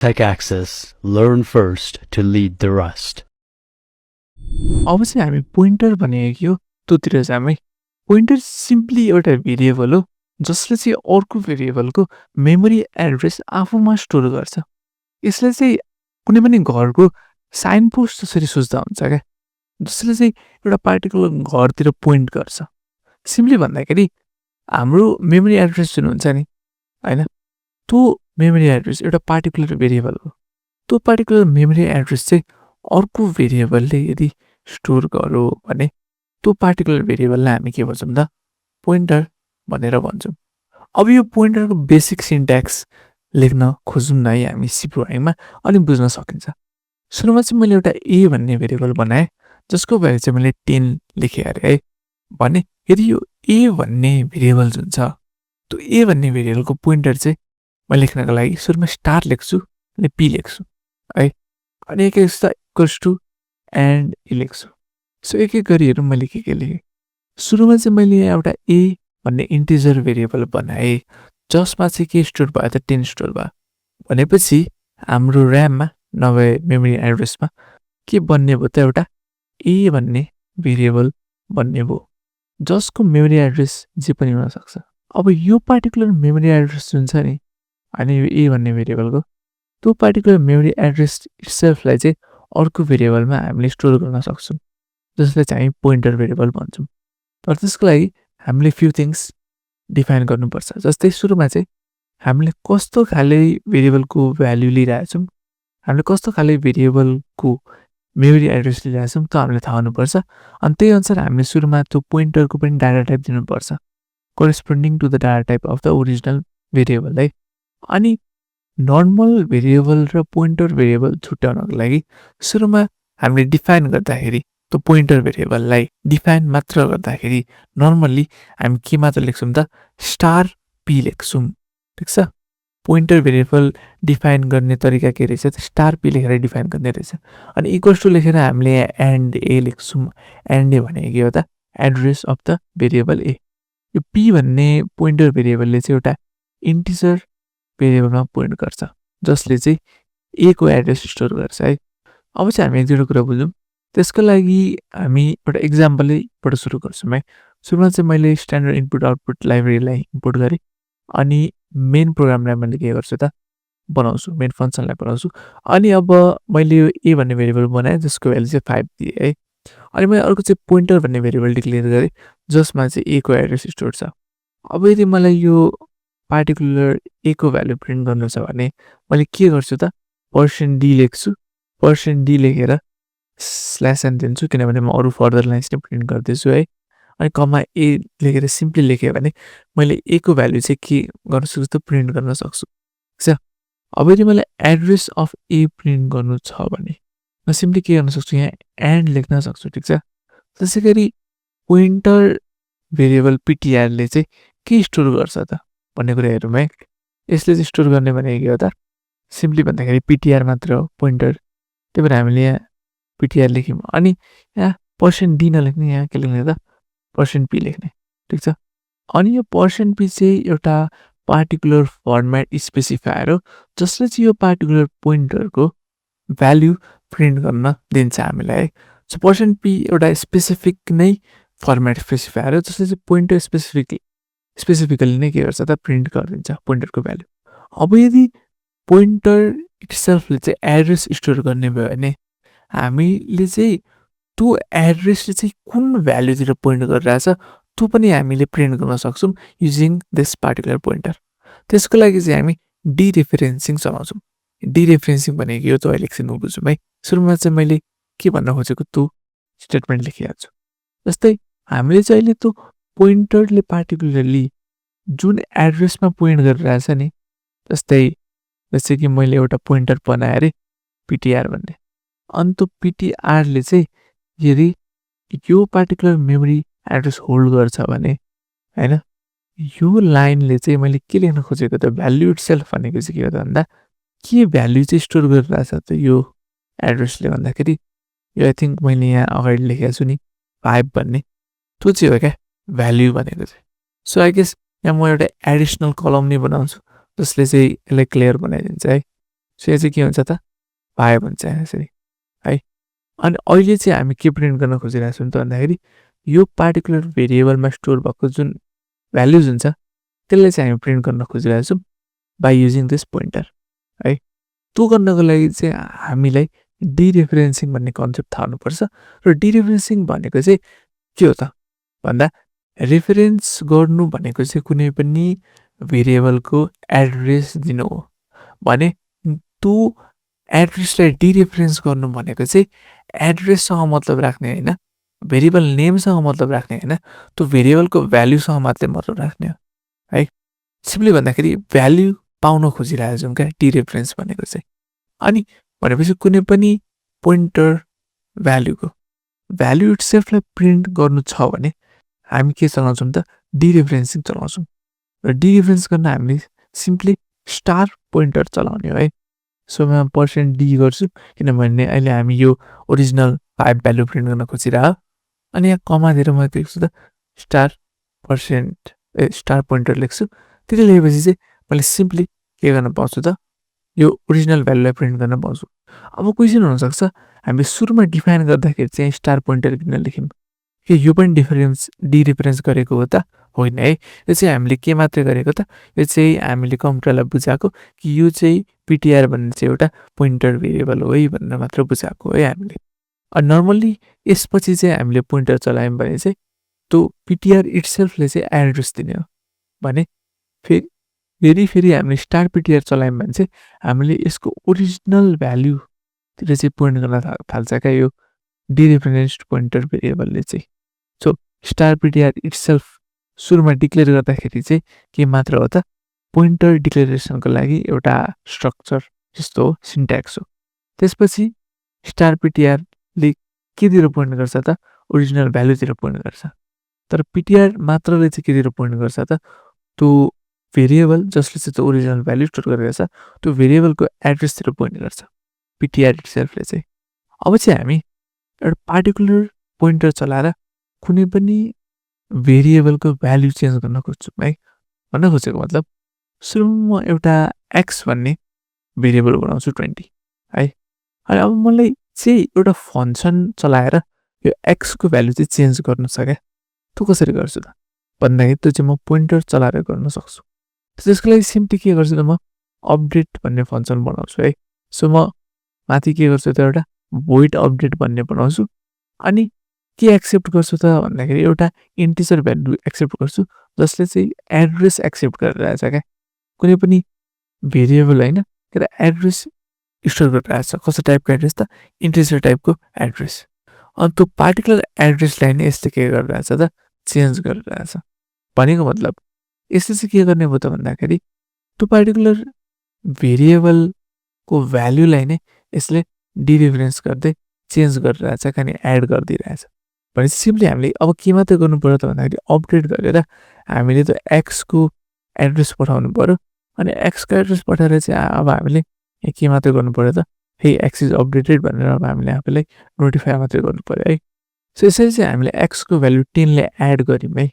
Tech access. Learn first to lead the rest. अब चाहिँ हामी पोइन्टर भनेको के हो त्योतिर जाउँ है। पोइन्टर सिम्पली एउटा भेरिएबल हो जसले चाहिँ अर्को भेरिएबलको मेमोरी एड्रेस आफूमा स्टोर गर्छ। यसले चाहिँ कुनै पनि घरको साइन पोस्ट जसरी सोच्दा हुन्छ क्या, जसले चाहिँ एउटा पार्टिकुलर घरतिर पोइन्ट गर्छ। सिम्पली भन्दाखेरि हाम्रो मेमोरी एड्रेस जुन हुन्छ नि होइन, त्यो मेमोरी एड्रेस एउटा पार्टिकुलर भेरिएबल हो। त्यो पार्टिकुलर मेमोरी एड्रेस चाहिँ अर्को भेरिएबलले यदि स्टोर गर्यो भने त्यो पार्टिकुलर भेरिएबललाई हामी के भन्छौँ त, पोइन्टर भनेर भन्छौँ। अब यो पोइन्टरको बेसिक सिन्ट्याक्स लेख्न खोजौँ न है हामी सी प्रोग्रामिङमा, अनि बुझ्न सकिन्छ। सुरुमा चाहिँ मैले एउटा ए भन्ने भेरिएबल बनाएँ जसको भ्यालु चाहिँ मैले 10 लेखेँ अरे है। भने यदि यो ए भन्ने भेरिएबल जुन छ, त्यो ए भन्ने भेरिएबलको पोइन्टर चाहिँ म लेख्नको लागि सुरुमा स्टार लेख्छु अनि पी लेख्छु है, अनि एक इक्वल्स टु एन्ड ई लेख्छु। सो एक एक गरी हेरौँ मैले के लेखेँ। सुरुमा चाहिँ मैले यहाँ एउटा ए भन्ने इन्टिजर भेरिएबल बनाएँ जसमा चाहिँ के स्टोर भयो त, 10 स्टोर भयो। भनेपछि हाम्रो ऱ्याममा नभए मेमोरी एड्रेसमा के बन्ने भयो त, एउटा ए भन्ने भेरिएबल बन्ने भयो जसको मेमोरी एड्रेस जे पनि हुनसक्छ। अब यो पार्टिकुलर मेमोरी एड्रेस जुन छ नि अनि यो ए भन्ने भेरिएबलको, त्यो पार्टिकुलर मेमोरी एड्रेस इट्सेल्फलाई चाहिँ अर्को भेरिएबलमा हामीले स्टोर गर्न सक्छौँ जसलाई चाहिँ हामी पोइन्टर भेरिएबल भन्छौँ। तर त्यसको लागि हामीले फ्यु थिङ्स डिफाइन गर्नुपर्छ। जस्तै सुरुमा चाहिँ हामीले कस्तो खाले भेरिएबलको भ्याल्यु लिइरहेछौँ, हामीले कस्तो खाले भेरिएबलको मेमोरी एड्रेस लिइरहेछौँ त्यो हामीले थाहा हुनुपर्छ। अनि त्यही अनुसार हामीले सुरुमा त्यो पोइन्टरको पनि डाटा टाइप दिनुपर्छ corresponding to the data type of the original variable है। अनि नर्मल भेरिएबल र पोइन्टर भेरिएबल छुट्याउनको लागि सुरुमा हामीले डिफाइन गर्दाखेरि त्यो पोइन्टर भेरिएबललाई डिफाइन मात्र गर्दाखेरि नर्मल्ली हामी के मात्र लेख्छौँ त, स्टार पी लेख्छौँ। ठिक छ, पोइन्टर भेरिएबल डिफाइन गर्ने तरिका के रहेछ त, स्टार पी लेखेर डिफाइन गर्ने रहेछ। अनि इक्वल्स टु लेखेर हामीले एन्ड ए लेख्छौँ। एन्ड ए भनेको के हो त, एड्रेस अफ द भेरिएबल ए। यो पी भन्ने पोइन्टर भेरिएबलले चाहिँ एउटा इन्टिजर भेरिएबलमा पोइन्ट गर्छ जसले चाहिँ ए को एड्रेस स्टोर गर्छ है। अब चाहिँ हामी एक दुईवटा कुरा बुझौँ। त्यसको लागि हामी एउटा इक्जाम्पलैबाट सुरु गर्छौँ है। सुरुमा चाहिँ मैले स्ट्यान्डर्ड इनपुट आउटपुट लाइब्रेरीलाई इम्पोर्ट गरेँ अनि मेन प्रोग्रामलाई मैले के गर्छु त, बनाउँछु, मेन फङ्सनलाई बनाउँछु। अनि अब मैले यो ए भन्ने भेरिएबल बनाएँ जसको भ्यालु चाहिँ 5 दिएँ है। अनि मैले अर्को चाहिँ पोइन्टर भन्ने भेरिएबल डिक्लेयर गरेँ जसमा चाहिँ ए को एड्रेस स्टोर छ। अब यदि मलाई यो पार्टिकुलर ए को भ्यालु प्रिन्ट गर्नु छ भने मैले के गर्छु त, %d लेख्छु। %d लेखेर स्ल्यास एन दिन्छु किनभने म अरू फर्दर लाइन्स नै प्रिन्ट गर्दैछु है। अनि कमा ए लेखेर सिम्पली लेखेँ भने मैले ए को भ्यालु चाहिँ के गर्न सक्छु त, प्रिन्ट गर्न सक्छु। ठिक छ, अब यदि मैले एड्रेस अफ ए प्रिन्ट गर्नु छ भने म सिम्पली के गर्न सक्छु, यहाँ एन्ड लेख्न सक्छु। ठिक छ, त्यसै गरी पोइन्टर भेरिएबल पिटिआरले चाहिँ के स्टोर गर्छ त भन्ने कुरा हेरौँ है। यसले चाहिँ स्टोर गर्ने भनेको के हो त, सिम्पली भन्दाखेरि पिटिआर मात्र हो पोइन्टर, त्यही भएर हामीले यहाँ पिटिआर लेख्यौँ। अनि यहाँ %d नलेख्ने, यहाँ के लेख्ने त, %p लेख्ने। ठिक छ, अनि यो %p चाहिँ एउटा पार्टिकुलर फर्मेट स्पेसिफायर हो जसले चाहिँ यो पार्टिकुलर पोइन्टरको भ्याल्यु प्रिन्ट गर्न दिन्छ हामीलाई है। सो %p एउटा स्पेसिफिक नै फर्मेट स्पेसिफायर हो जसले चाहिँ पोइन्टर स्पेसिफिकली नै के गर्छ त, प्रिन्ट गरिदिन्छ पोइन्टरको भ्यालु। अब यदि पोइन्टर इट्सेल्फले चाहिँ एड्रेस स्टोर गर्ने भयो भने हामीले चाहिँ त्यो एड्रेसले चाहिँ कुन भ्यालुतिर पोइन्ट गरिरहेछ त्यो पनि हामीले प्रिन्ट गर्न सक्छौँ युजिङ दिस पार्टिकुलर पोइन्टर। त्यसको लागि चाहिँ हामी डिरेफरेन्सिङ चलाउँछौँ। डिरेफरेन्सिङ भनेको यो त अहिले एकछिन बुझौँ है। सुरुमा चाहिँ मैले के भन्न खोजेको त्यो स्टेटमेन्ट लेखिहाल्छु। जस्तै हामीले चाहिँ अहिले त्यो पोइन्टरले पार्टिकुलरली जुन एड्रेसमा पोइन्ट गरिरहेछ नि, जस्तै कि मैले एउटा पोइन्टर बनाएँ अरे पिटिआर भन्ने, अनि त्यो पिटिआरले चाहिँ यदि यो पार्टिकुलर मेमोरी एड्रेस होल्ड गर्छ भने होइन, यो लाइनले चाहिँ मैले के लेख्न खोजेको त, भ्याल्यु इट्सेल्फ भनेको चाहिँ के हो त भन्दा के भ्याल्यु चाहिँ स्टोर गरिरहेछ त यो एड्रेसले भन्दाखेरि यो आई थिङ्क मैले यहाँ अगाडि लेखेको छु नि 5 भन्ने, त्यो चाहिँ हो क्या भ्याल्यु भनेको चाहिँ। सो आई गेस यहाँ म एउटा एडिसनल कलम नै बनाउँछु जसले चाहिँ यसलाई क्लियर बनाइदिन्छ है। सो यो चाहिँ के हुन्छ त 5 हुन्छ यसरी है। अनि अहिले चाहिँ हामी के प्रिन्ट गर्न खोजिरहेको छौँ त भन्दाखेरि यो पार्टिकुलर भेरिएबलमा स्टोर भएको जुन भ्याल्युज हुन्छ त्यसलाई चाहिँ हामी प्रिन्ट गर्न खोजिरहेको छौँ बाई युजिङ दिस पोइन्टर है। त्यो गर्नको लागि चाहिँ हामीलाई डिरेफरेन्सिङ भन्ने कन्सेप्ट थाहा हुनुपर्छ र डिरेफरेन्सिङ भनेको चाहिँ के हो त भन्दा रेफरेन्स गर्नु भनेको चाहिँ कुनै पनि भेरिएबलको एड्रेस दिनु हो भने त्यो एड्रेसलाई डिरेफरेन्स गर्नु भनेको चाहिँ एड्रेससँग मतलब राख्ने होइन, भेरिएबल नेमसँग मतलब राख्ने होइन, त्यो भेरिएबलको भ्याल्युसँग मात्रै मतलब राख्ने हो है। सिम्पली भन्दाखेरि भ्याल्यु पाउन खोजिरहेको छौँ क्या डिरेफरेन्स भनेको चाहिँ। अनि भनेपछि कुनै पनि पोइन्टर भ्याल्यु इट्सेल्फलाई प्रिन्ट गर्नु छ भने हामी के चलाउँछौँ त डिरेफरेन्सिङ चलाउँछौँ र डिरेफरेन्स गर्न हामीले सिम्पली स्टार पोइन्टर चलाउने हो है। सो म %d गर्छु किनभने अहिले हामी यो ओरिजिनल 5 भ्यालु प्रिन्ट गर्न खोजिरह अनि यहाँ कमा दिएर म लेख्छु त स्टार पोइन्टर लेख्छु। त्यति लेखेपछि चाहिँ मैले सिम्पली के गर्न पाउँछु त यो ओरिजिनल भ्यालुलाई प्रिन्ट गर्न पाउँछु। अब क्वेसन हुनसक्छ हामीले सुरुमा डिफाइन गर्दाखेरि चाहिँ स्टार पोइन्टर किन लेख्यौँ कि यो पनि डिरेफरेन्स गरेको हो त होइन है। यो चाहिँ हामीले के मात्रै गरेको त यो चाहिँ हामीले कम्प्युटरलाई बुझाएको कि यो चाहिँ पिटिआर भन्ने चाहिँ एउटा पोइन्टर भेरिएबल हो है भनेर मात्र बुझाएको है हामीले। नर्मल्ली यसपछि चाहिँ हामीले पोइन्टर चलायौँ भने चाहिँ त्यो पिटिआर इट्सेल्फले चाहिँ एड्रेस दिने हो भने फेरि हामीले स्टार पिटिआर चलायौँ भने चाहिँ हामीले यसको ओरिजिनल भ्याल्युतिर चाहिँ पोइन्ट गर्न थाल्छ क्या यो डिरेफरेन्स्ड पोइन्टर भेरिएबलले चाहिँ। सो स्टार पिटिआर इट्सेल्फ सुरुमा डिक्लेयर गर्दाखेरि चाहिँ के मात्र हो त पोइन्टर डिक्लेरेसनको लागि एउटा स्ट्रक्चर जस्तो हो, सिन्ट्याक्स हो। त्यसपछि स्टार पिटिआरले केतिर पोइन्ट गर्छ त ओरिजिनल भ्याल्युतिर पोइन्ट गर्छ, तर पिटिआर मात्रले चाहिँ केतिर पोइन्ट गर्छ त त्यो भेरिएबल जसले चाहिँ त्यो ओरिजिनल भ्याल्यु स्टोर गरेको छ त्यो भेरिएबलको एड्रेसतिर पोइन्ट गर्छ पिटिआर इट्सेल्फले चाहिँ। अब चाहिँ हामी एउटा पार्टिकुलर पोइन्टर चलाएर कुनै पनि भेरिएबलको भ्याल्यु चेन्ज गर्न खोज्छौँ है। भन्न खोजेको मतलब सुरुमा म एउटा एक्स भन्ने भेरिएबल बनाउँछु 20 है। अनि अब मलाई चाहिँ एउटा फङ्सन चलाएर यो एक्सको भ्याल्यु चाहिँ चेन्ज गर्नु छ क्या। त्यो कसरी गर्छु त भन्दाखेरि त्यो चाहिँ म पोइन्टर चलाएर गर्न सक्छु। त्यसको लागि सिम्पली के गर्छु त म अपडेट भन्ने फङ्सन बनाउँछु है। सो म माथि के गर्छु त एउटा void अपडेट भन्ने बनाउँछु अनि के एक्सेप्ट गर्छु त भन्दाखेरि एउटा इन्टिजर भ्यालु एक्सेप्ट गर्छु जसले चाहिँ एड्रेस एक्सेप्ट गरिरहेछ क्या। कुनै पनि भेरिएबल होइन तर एड्रेस स्टोर गरिरहेछ। कस्तो टाइपको एड्रेस त इन्टिजर टाइपको एड्रेस। अनि त्यो पार्टिकुलर एड्रेसलाई नै यसले के गरिरहेछ त चेन्ज गरिरहेछ। भनेको मतलब यसले चाहिँ के गर्ने भयो त भन्दाखेरि त्यो पार्टिकुलर भेरिएबलको भ्याल्युलाई नै यसले डिरेफरेन्स गर्दै चेन्ज गरिरहेछ अनि एड गरिदिइरहेछ। भनेपछि सिम्पली हामीले अब के मात्रै गर्नु पर्यो त भन्दाखेरि अपडेट गरेर हामीले त्यो एक्सको एड्रेस पठाउनु पर्यो अनि एक्सको एड्रेस पठाएर चाहिँ अब हामीले के मात्रै गर्नु पर्यो त हे एक्स इज अपडेटेड भनेर अब हामीले आफूलाई नोटिफाई मात्रै गर्नु पर्यो है। सो यसरी चाहिँ हामीले एक्सको भ्याल्यु 10ले एड गऱ्यौँ है।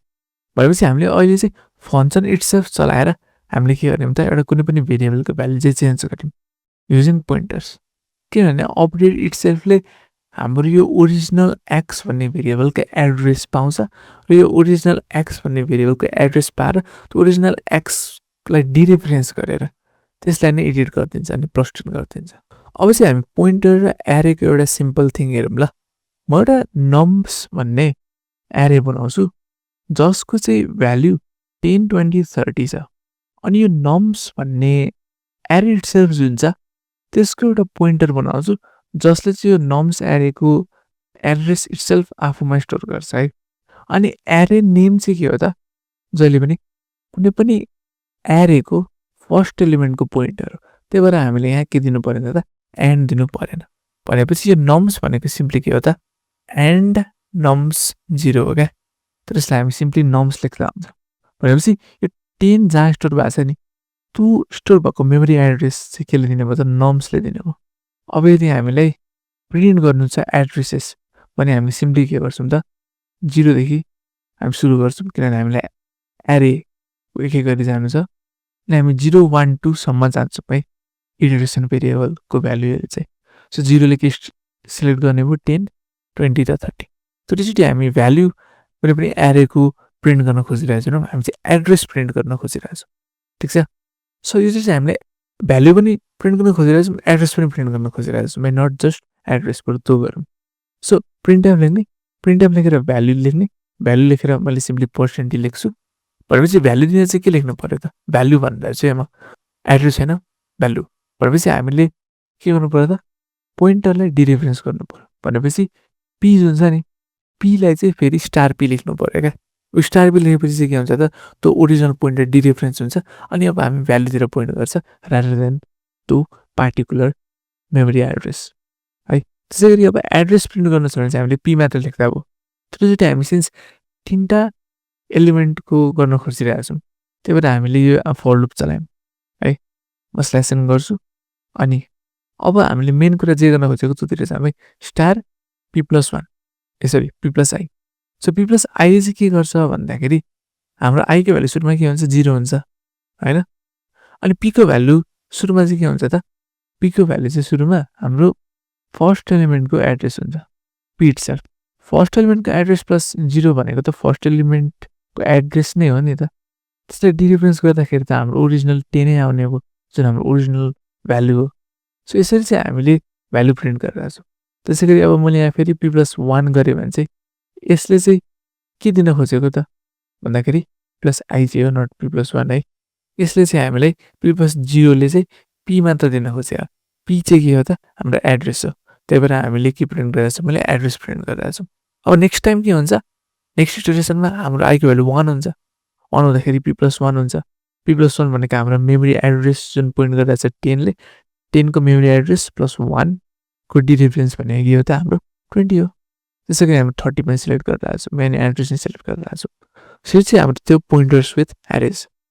भनेपछि हामीले अहिले चाहिँ फङ्सन इट्सेल्फ चलाएर हामीले के गर्यौँ त एउटा कुनै पनि भेरिएबलको भ्याल्यु चाहिँ चेन्ज गऱ्यौँ युजिङ पोइन्टर्स। किनभने अपडेट इट्सेल्फले हाम्रो यो ओरिजिनल एक्स भन्ने भेरिएबलको एड्रेस पाउँछ र यो ओरिजिनल एक्स भन्ने भेरिएबलको एड्रेस पाएर त्यो ओरिजिनल एक्सलाई डिरेफरेन्स गरेर त्यसलाई नै एडिट गरिदिन्छ अनि प्रस्टुट गरिदिन्छ। अब चाहिँ हामी पोइन्टर र एरेको एउटा सिम्पल थिङ हेरौँ ल। म एउटा नम्स भन्ने एरे बनाउँछु जसको चाहिँ भ्याल्यु 10, 20, 30 छ। अनि यो नम्स भन्ने एरे इट्सेल्फ जुन छ त्यसको एउटा पोइन्टर बनाउँछु जसले चाहिँ यो नम्स एरेको एड्रेस इट्सेल्फ आफूमा स्टोर गर्छ है। अनि एरे नेम चाहिँ के हो त जहिले पनि कुनै पनि एरेको फर्स्ट एलिमेन्टको पोइन्टर हो। त्यही भएर हामीले यहाँ के दिनु परेन त एन्ड दिनु परेन। भनेपछि यो नम्स भनेको सिम्पली के हो त एन्ड नम्स 0 हो क्या। तर यसलाई हामी सिम्पली नम्स लेख्दा हुन्छ। भनेपछि यो 10 जहाँ स्टोर भएको छ नि त्यो स्टोर भएको मेमोरी एड्रेस चाहिँ केले दिने भयो त नम्सले दिने हो। अब यदि हामीलाई प्रिन्ट गर्नु छ एड्रेसेस भने हामी सिम्पली के गर्छौँ त 0 देखि हामी सुरु गर्छौँ किनभने हामीलाई एरे एक गरी जानु छ। अनि हामी 0, 1, 2 सम्म जान्छौँ है। इटरेसन भेरिएबलको भ्यालुहरू चाहिँ। सो 0 ले के सिलेक्ट गर्ने भयो 10, 20 र 30। तर त्यसरी हामी भ्यालु कुनै पनि एरेको प्रिन्ट गर्न खोजिरहेको छैनौँ, हामी चाहिँ एड्रेस प्रिन्ट गर्न खोजिरहेको छौँ। ठिक छ? सो यो चाहिँ हामीले भ्यालु पनि प्रिन्ट गर्न खोजिरहेको छौँ, एड्रेस पनि प्रिन्ट गर्न खोजिरहेको छौँ, नट जस्ट एड्रेस बरु त्यो गरौँ। सो प्रिन्टएफ लेख्ने, प्रिन्टएफ लेखेर भ्यालु लेख्ने, भ्यालु लेखेर मैले सिम्पली पर्सेन्ट लेख्छु। भनेपछि भ्यालु दिँदा चाहिँ के लेख्नु पऱ्यो त? भ्यालु भन्दा चाहिँ म एड्रेस होइन भ्यालु। भनेपछि हामीले के गर्नु पऱ्यो त? पोइन्टरलाई डिरेफरेन्स गर्नु पऱ्यो। भनेपछि पी जुन छ नि, पीलाई चाहिँ फेरि स्टार पी लेख्नु पऱ्यो क्या। स्टार पी लेखेपछि चाहिँ के हुन्छ त? त्यो ओरिजिनल पोइन्टर डिरेफरेन्स हुन्छ। अनि अब हामी भ्यालुतिर पोइन्ट गर्छ rather than to particular memory address है। त्यसै गरी अब एड्रेस प्रिन्ट गर्न छ भने चाहिँ हामीले पी मात्र लेख्दा अब त्योचोटि हामी सिन्स 3टा एलिमेन्टको गर्न खोजिरहेको छौँ, त्यही भएर हामीले यो फर लुप चलायौँ है। म स्ल्यासन गर्छु अनि अब हामीले मेन कुरा जे गर्न खोजेको त्योतिर चाहिँ हामी star p+1 sorry p+i। So p+i चाहिँ के गर्छ भन्दाखेरि हाम्रो आईको भ्यालु सुरुमा के हुन्छ 0 हुन्छ होइन। अनि पीको भ्यालु सुरुमा चाहिँ के हुन्छ त? पीको भ्यालु चाहिँ सुरुमा हाम्रो फर्स्ट एलिमेन्टको एड्रेस हुन्छ पी इटसेल्फ। फर्स्ट एलिमेन्टको एड्रेस प्लस 0 भनेको त फर्स्ट एलिमेन्टको एड्रेस नै हो नि त। त्यसलाई डिरेफरेन्स गर्दाखेरि त हाम्रो ओरिजिनल 10 नै आउने हो, जुन हाम्रो ओरिजिनल भ्यालु हो। सो यसरी चाहिँ हामीले भ्यालु प्रिन्ट गरिरहेको छौँ। त्यसै गरी अब मैले यहाँ फेरि p+1 गरेँ भने चाहिँ यसले चाहिँ के दिन खोजेको त भन्दाखेरि +i चाहिँ हो, नट p+1 है। यसले चाहिँ हामीलाई p+0 ले चाहिँ p मात्र दिन खोजेको। p चाहिँ के हो त? हाम्रो एड्रेस हो। त्यही भएर हामीले के प्रिन्ट गरिरहेको छौँ? मैले एड्रेस प्रिन्ट गरिरहेको छौँ। अब नेक्स्ट टाइम के हुन्छ? नेक्स्ट इटरेसनमा हाम्रो आईको भ्यालु 1 हुन्छ। 1 हुँदाखेरि p+1 हुन्छ। p+1 भनेको हाम्रो मेमोरी एड्रेस जुन पोइन्ट गरिरहेको छ 10 ले, 10 को मेमोरी एड्रेस +1 को डिरेफरेन्स भनेको के हो त? हाम्रो 20 हो। त्यसै गरी हामी 30 पनि सिलेक्ट गरिरहेको छौँ, मेन एड्रेस नै सिलेक्ट गरिरहेको छौँ। यसरी चाहिँ हाम्रो त्यो पोइन्टर्स विथ एरेज